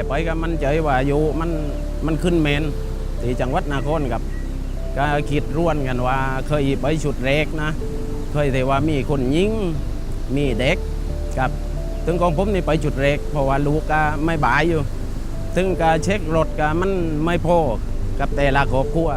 ไปก็มันเจอว่าอยู่มันขึ้นเมนที่จังหวัดนครครับก็คิดร่วนกันว่าเคยไปชุดแรกนะเคยแต่ว่ามีคนยิงมีเด็กครับถึงของผมนี่ไปจุดแรกเพราะว่าลูกก็ไม่บายอยู่ถึงก็เช็ครถก็มันไม่พอกับแต่ละครอบครัว